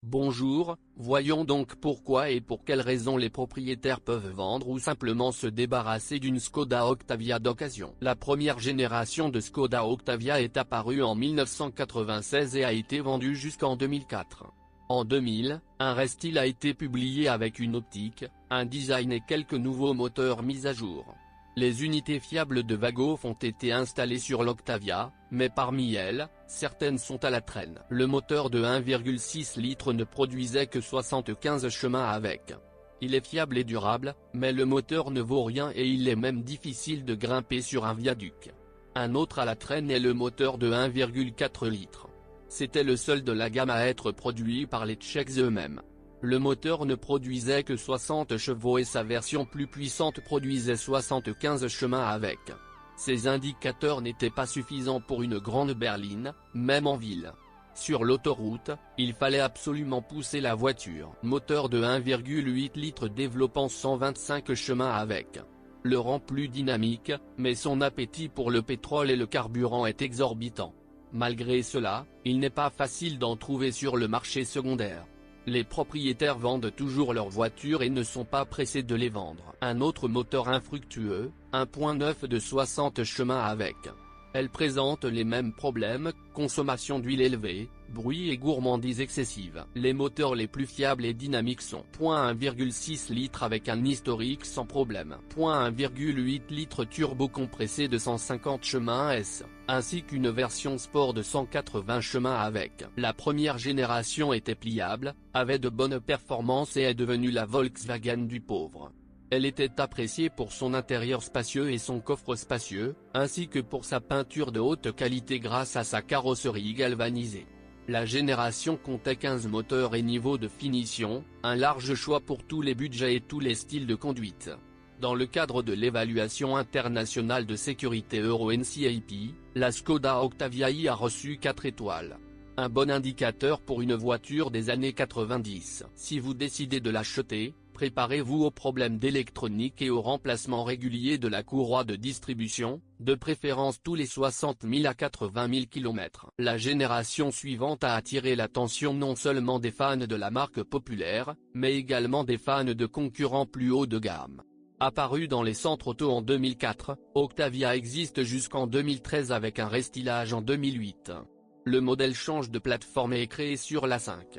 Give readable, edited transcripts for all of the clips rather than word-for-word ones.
Bonjour, voyons donc pourquoi et pour quelles raisons les propriétaires peuvent vendre ou simplement se débarrasser d'une Skoda Octavia d'occasion. La première génération de Skoda Octavia est apparue en 1996 et a été vendue jusqu'en 2004. En 2000, un restyle a été publié avec une optique, un design et quelques nouveaux moteurs mis à jour. Les unités fiables de Wagoff ont été installées sur l'Octavia, mais parmi elles, certaines sont à la traîne. Le moteur de 1,6 litres ne produisait que 75 chemins avec. Il est fiable et durable, mais le moteur ne vaut rien et il est même difficile de grimper sur un viaduc. Un autre à la traîne est le moteur de 1,4 litres. C'était le seul de la gamme à être produit par les Tchèques eux-mêmes. Le moteur ne produisait que 60 chevaux et sa version plus puissante produisait 75 chemins avec. Ces indicateurs n'étaient pas suffisants pour une grande berline, même en ville. Sur l'autoroute, il fallait absolument pousser la voiture. Moteur de 1,8 litres développant 125 chemins avec. Le rend plus dynamique, mais son appétit pour le pétrole et le carburant est exorbitant. Malgré cela, il n'est pas facile d'en trouver sur le marché secondaire. Les propriétaires vendent toujours leurs voitures et ne sont pas pressés de les vendre. Un autre moteur infructueux, 1.9 de 60 chemins avec. Elle présente les mêmes problèmes, consommation d'huile élevée, bruit et gourmandise excessive. Les moteurs les plus fiables et dynamiques sont 1,6 litres avec un historique sans problème, 1,8 litres turbo compressé de 150 chemins S, ainsi qu'une version sport de 180 chemins avec. La première génération était pliable, avait de bonnes performances et est devenue la Volkswagen du pauvre. Elle était appréciée pour son intérieur spacieux et son coffre spacieux, ainsi que pour sa peinture de haute qualité grâce à sa carrosserie galvanisée. La génération comptait 15 moteurs et niveaux de finition, un large choix pour tous les budgets et tous les styles de conduite. Dans le cadre de l'évaluation internationale de sécurité Euro NCAP, la Skoda Octavia I a reçu 4 étoiles. Un bon indicateur pour une voiture des années 90. Si vous décidez de l'acheter, préparez-vous aux problèmes d'électronique et au remplacement régulier de la courroie de distribution, de préférence tous les 60 000 à 80 000 km. La génération suivante a attiré l'attention non seulement des fans de la marque populaire, mais également des fans de concurrents plus haut de gamme. Apparue dans les centres auto en 2004, Octavia existe jusqu'en 2013 avec un restylage en 2008. Le modèle change de plateforme et est créé sur la 5.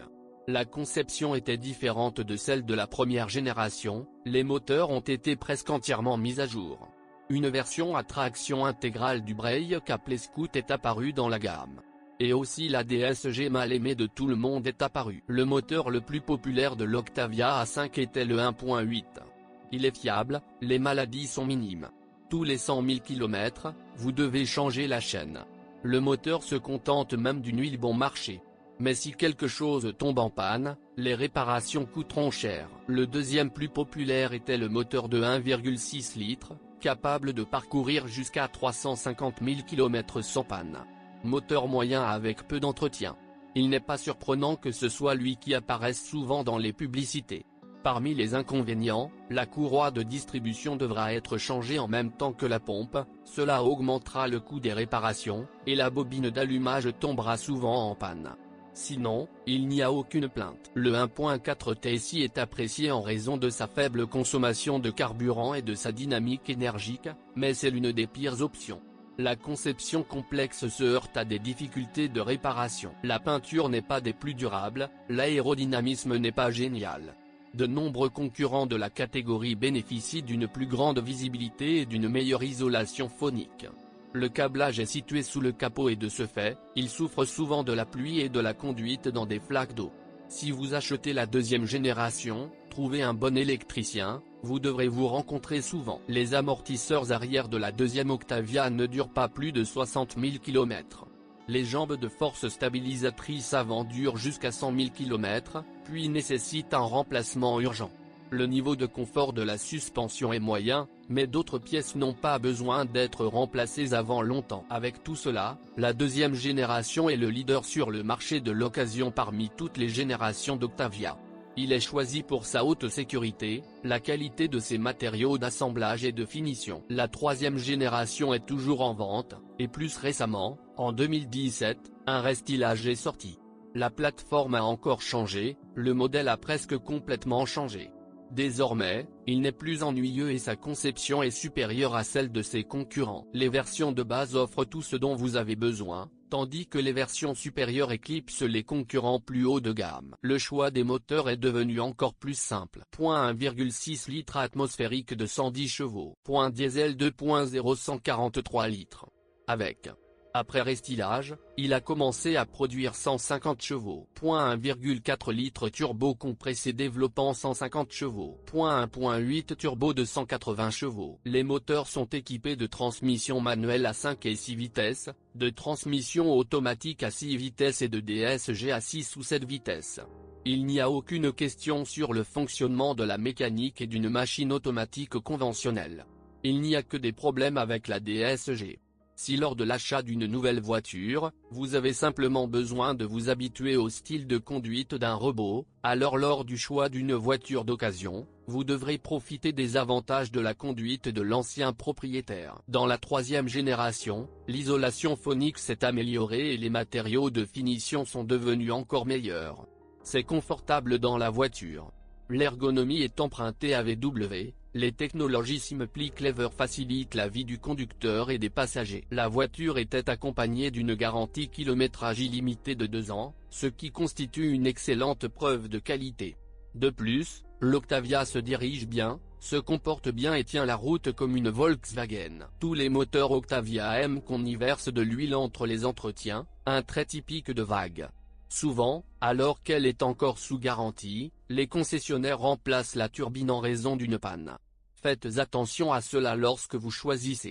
La conception était différente de celle de la première génération, les moteurs ont été presque entièrement mis à jour. Une version à traction intégrale du Break appelée Scoot est apparue dans la gamme. Et aussi la DSG mal aimée de tout le monde est apparue. Le moteur le plus populaire de l'Octavia A5 était le 1.8. Il est fiable, les maladies sont minimes. Tous les 100 000 km, vous devez changer la chaîne. Le moteur se contente même d'une huile bon marché. Mais si quelque chose tombe en panne, les réparations coûteront cher. Le deuxième plus populaire était le moteur de 1,6 litres, capable de parcourir jusqu'à 350 000 km sans panne. Moteur moyen avec peu d'entretien. Il n'est pas surprenant que ce soit lui qui apparaisse souvent dans les publicités. Parmi les inconvénients, la courroie de distribution devra être changée en même temps que la pompe, cela augmentera le coût des réparations, et la bobine d'allumage tombera souvent en panne. Sinon, il n'y a aucune plainte. Le 1.4 TSI est apprécié en raison de sa faible consommation de carburant et de sa dynamique énergique, mais c'est l'une des pires options. La conception complexe se heurte à des difficultés de réparation. La peinture n'est pas des plus durables, l'aérodynamisme n'est pas génial. De nombreux concurrents de la catégorie bénéficient d'une plus grande visibilité et d'une meilleure isolation phonique. Le câblage est situé sous le capot et de ce fait, il souffre souvent de la pluie et de la conduite dans des flaques d'eau. Si vous achetez la deuxième génération, trouvez un bon électricien, vous devrez vous rencontrer souvent. Les amortisseurs arrière de la deuxième Octavia ne durent pas plus de 60 000 km. Les jambes de force stabilisatrices avant durent jusqu'à 100 000 km, puis nécessitent un remplacement urgent. Le niveau de confort de la suspension est moyen, mais d'autres pièces n'ont pas besoin d'être remplacées avant longtemps. Avec tout cela, la deuxième génération est le leader sur le marché de l'occasion parmi toutes les générations d'Octavia. Il est choisi pour sa haute sécurité, la qualité de ses matériaux d'assemblage et de finition. La troisième génération est toujours en vente, et plus récemment, en 2017, un restylage est sorti. La plateforme a encore changé, le modèle a presque complètement changé. Désormais, il n'est plus ennuyeux et sa conception est supérieure à celle de ses concurrents. Les versions de base offrent tout ce dont vous avez besoin, tandis que les versions supérieures éclipsent les concurrents plus haut de gamme. Le choix des moteurs est devenu encore plus simple. 1,6 litres atmosphérique de 110 chevaux. Diesel 2.0 143 litres. Après restylage, il a commencé à produire 150 chevaux. 1,4 litres turbo compressé développant 150 chevaux. 1,8 turbo de 180 chevaux. Les moteurs sont équipés de transmission manuelle à 5 et 6 vitesses, de transmission automatique à 6 vitesses et de DSG à 6 ou 7 vitesses. Il n'y a aucune question sur le fonctionnement de la mécanique et d'une machine automatique conventionnelle. Il n'y a que des problèmes avec la DSG. Si lors de l'achat d'une nouvelle voiture, vous avez simplement besoin de vous habituer au style de conduite d'un robot, alors lors du choix d'une voiture d'occasion, vous devrez profiter des avantages de la conduite de l'ancien propriétaire. Dans la troisième génération, l'isolation phonique s'est améliorée et les matériaux de finition sont devenus encore meilleurs. C'est confortable dans la voiture. L'ergonomie est empruntée à VW. Les technologies Simply Clever facilitent la vie du conducteur et des passagers. La voiture était accompagnée d'une garantie kilométrage illimité de 2 ans, ce qui constitue une excellente preuve de qualité. De plus, l'Octavia se dirige bien, se comporte bien et tient la route comme une Volkswagen. Tous les moteurs Octavia aiment qu'on y verse de l'huile entre les entretiens, un trait typique de Vague. Souvent, alors qu'elle est encore sous garantie, les concessionnaires remplacent la turbine en raison d'une panne. Faites attention à cela lorsque vous choisissez